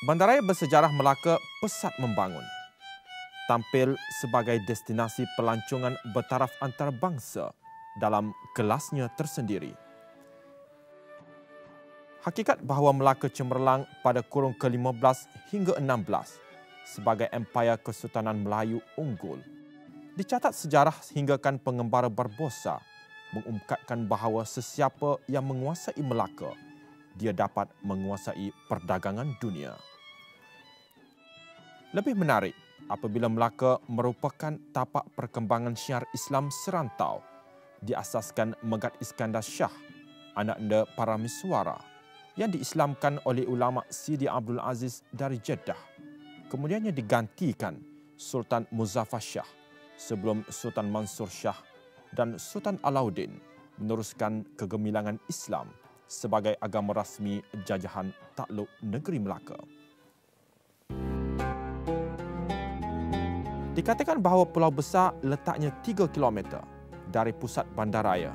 Bandaraya bersejarah Melaka pesat membangun. Tampil sebagai destinasi pelancongan bertaraf antarabangsa dalam kelasnya tersendiri. Hakikat bahawa Melaka cemerlang pada kurun ke-15 hingga 16 sebagai empayar Kesultanan Melayu unggul. Dicatat sejarah hinggakan pengembara Barbosa mengungkapkan bahawa sesiapa yang menguasai Melaka, dia dapat menguasai perdagangan dunia. Lebih menarik, apabila Melaka merupakan tapak perkembangan syiar Islam serantau, diasaskan Megat Iskandar Shah, ananda Parameswara, yang diislamkan oleh ulama Sidi Abdul Aziz dari Jeddah. Kemudiannya digantikan Sultan Muzaffar Shah sebelum Sultan Mansur Shah dan Sultan Alauddin meneruskan kegemilangan Islam sebagai agama rasmi jajahan takluk negeri Melaka. Dikatakan bahawa Pulau Besar letaknya 3 km dari pusat bandaraya,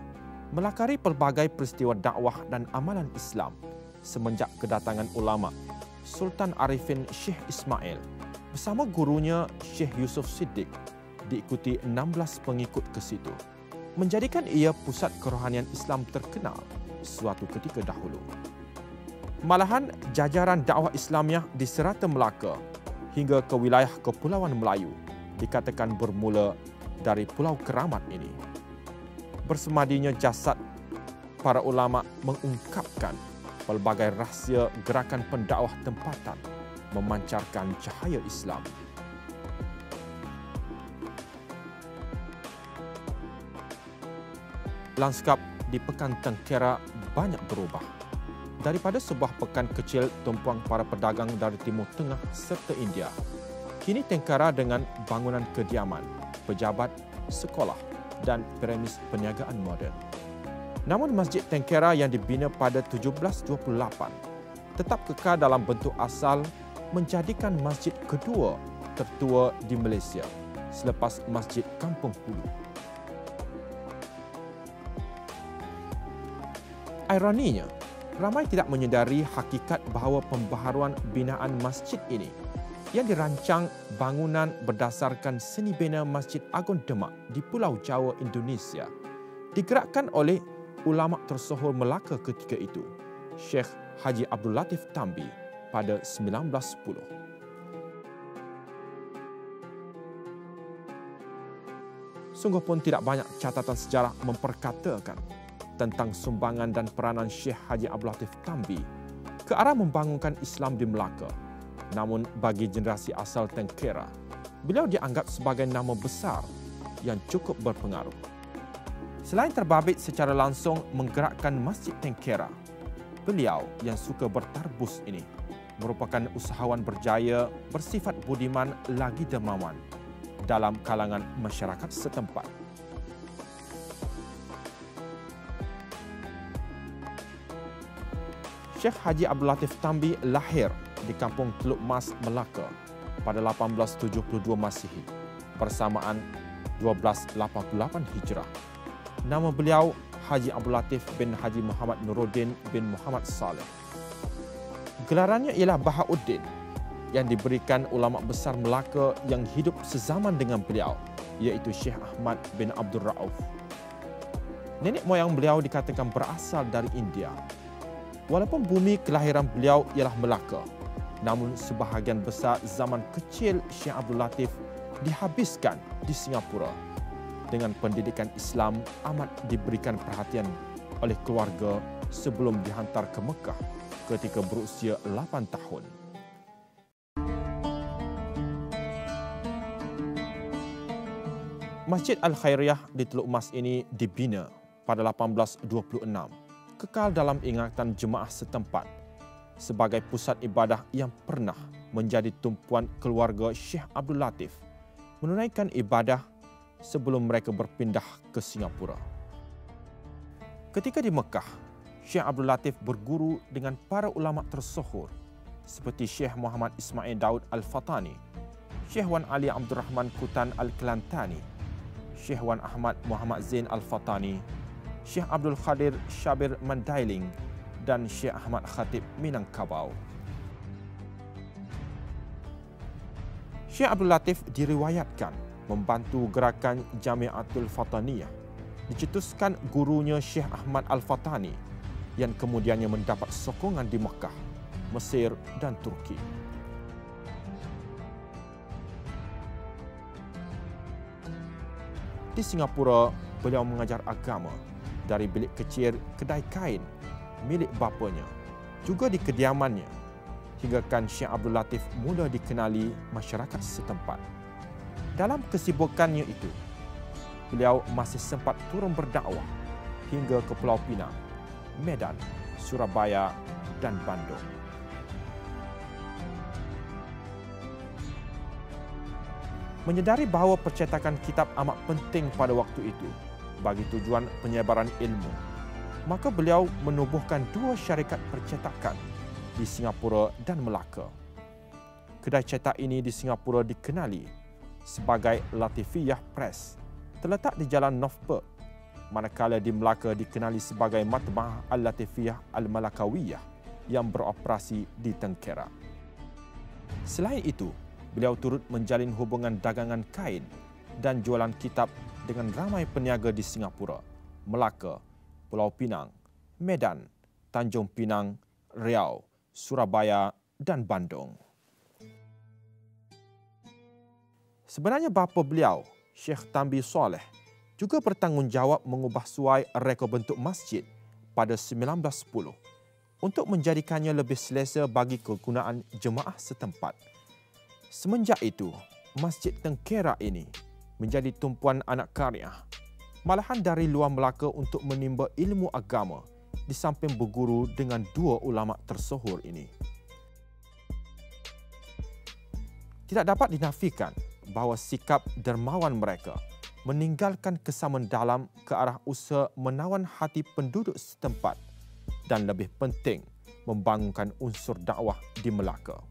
melakari pelbagai peristiwa dakwah dan amalan Islam semenjak kedatangan ulama Sultan Arifin Syekh Ismail bersama gurunya Syekh Yusuf Siddiq, diikuti 16 pengikut ke situ, menjadikan ia pusat kerohanian Islam terkenal suatu ketika dahulu. Malahan jajaran dakwah Islamiah di serata Melaka hingga ke wilayah Kepulauan Melayu dikatakan bermula dari Pulau Keramat ini. Bersemadinya jasad para ulama mengungkapkan pelbagai rahsia gerakan pendakwah tempatan memancarkan cahaya Islam. Lanskap di Pekan Tengkera banyak berubah. Daripada sebuah pekan kecil tumpuang para pedagang dari Timur Tengah serta India, kini Tengkera dengan bangunan kediaman, pejabat, sekolah dan premis perniagaan moden. Namun Masjid Tengkera yang dibina pada 1728 tetap kekal dalam bentuk asal, menjadikan masjid kedua tertua di Malaysia selepas Masjid Kampung Hulu. Ironinya, ramai tidak menyedari hakikat bahawa pembaharuan binaan masjid ini yang dirancang bangunan berdasarkan seni bina Masjid Agung Demak di Pulau Jawa, Indonesia, digerakkan oleh ulama tersohor Melaka ketika itu, Syekh Haji Abdul Latif Tambi pada 1910. Sungguh pun tidak banyak catatan sejarah memperkatakan tentang sumbangan dan peranan Syekh Haji Abdul Latif Tambi ke arah membangunkan Islam di Melaka. Namun bagi generasi asal Tengkera, beliau dianggap sebagai nama besar yang cukup berpengaruh. Selain terbabit secara langsung menggerakkan Masjid Tengkera, beliau yang suka bertarbus ini merupakan usahawan berjaya bersifat budiman lagi dermawan dalam kalangan masyarakat setempat. Syekh Haji Abdul Latif Tambi lahir di Kampung Teluk Mas, Melaka pada 1872 Masihi bersamaan 1288 Hijrah. Nama beliau Haji Abdul Latif bin Haji Muhammad Nuruddin bin Muhammad Saleh. Gelarannya ialah Bahauddin yang diberikan ulama besar Melaka yang hidup sezaman dengan beliau, iaitu Syekh Ahmad bin Abdul Rauf. Nenek moyang beliau dikatakan berasal dari India. Walaupun bumi kelahiran beliau ialah Melaka, namun sebahagian besar zaman kecil Syekh Abdul Latif dihabiskan di Singapura. Dengan pendidikan Islam amat diberikan perhatian oleh keluarga sebelum dihantar ke Mekah ketika berusia 8 tahun. Masjid Al-Khairiyah di Teluk Mas ini dibina pada 1826, kekal dalam ingatan jemaah setempat sebagai pusat ibadah yang pernah menjadi tumpuan keluarga Syekh Abdul Latif menunaikan ibadah sebelum mereka berpindah ke Singapura. Ketika di Mekah, Syekh Abdul Latif berguru dengan para ulama tersohor seperti Syekh Muhammad Ismail Daud Al-Fatani, Syekh Wan Ali Abdul Rahman Kutan Al-Kelantani, Syekh Wan Ahmad Muhammad Zain Al-Fatani, Syekh Abdul Khadir Syabir Mandailing dan Syekh Ahmad Khatib Minangkabau. Syekh Abdul Latif diriwayatkan membantu gerakan Jamiatul Fataniyah dicetuskan gurunya Syekh Ahmad Al-Fatani yang kemudiannya mendapat sokongan di Mekah, Mesir dan Turki. Di Singapura, beliau mengajar agama dari bilik kecil kedai kain milik bapanya, juga di kediamannya, hingga kan Syekh Abdul Latif mula dikenali masyarakat setempat. Dalam kesibukannya itu, beliau masih sempat turun berdakwah hingga ke Pulau Pinang, Medan, Surabaya dan Bandung. Menyedari bahawa percetakan kitab amat penting pada waktu itu bagi tujuan penyebaran ilmu, maka beliau menubuhkan 2 syarikat percetakan di Singapura dan Melaka. Kedai cetak ini di Singapura dikenali sebagai Latifiyah Press, terletak di Jalan Northburg, manakala di Melaka dikenali sebagai Matba'ah Al-Latifiyah Al-Malakawiyah yang beroperasi di Tengkera. Selain itu, beliau turut menjalin hubungan dagangan kain dan jualan kitab dengan ramai peniaga di Singapura, Melaka, Pulau Pinang, Medan, Tanjung Pinang, Riau, Surabaya dan Bandung. Sebenarnya bapa beliau, Syekh Tambi Soleh, juga bertanggungjawab mengubah suai reka bentuk masjid pada 1910 untuk menjadikannya lebih selesa bagi kegunaan jemaah setempat. Semenjak itu, Masjid Tengkera ini menjadi tumpuan anak karya, malahan dari luar Melaka untuk menimba ilmu agama di samping berguru dengan 2 ulama tersohor ini. Tidak dapat dinafikan bahawa sikap dermawan mereka meninggalkan kesan mendalam ke arah usaha menawan hati penduduk setempat dan lebih penting membangunkan unsur dakwah di Melaka.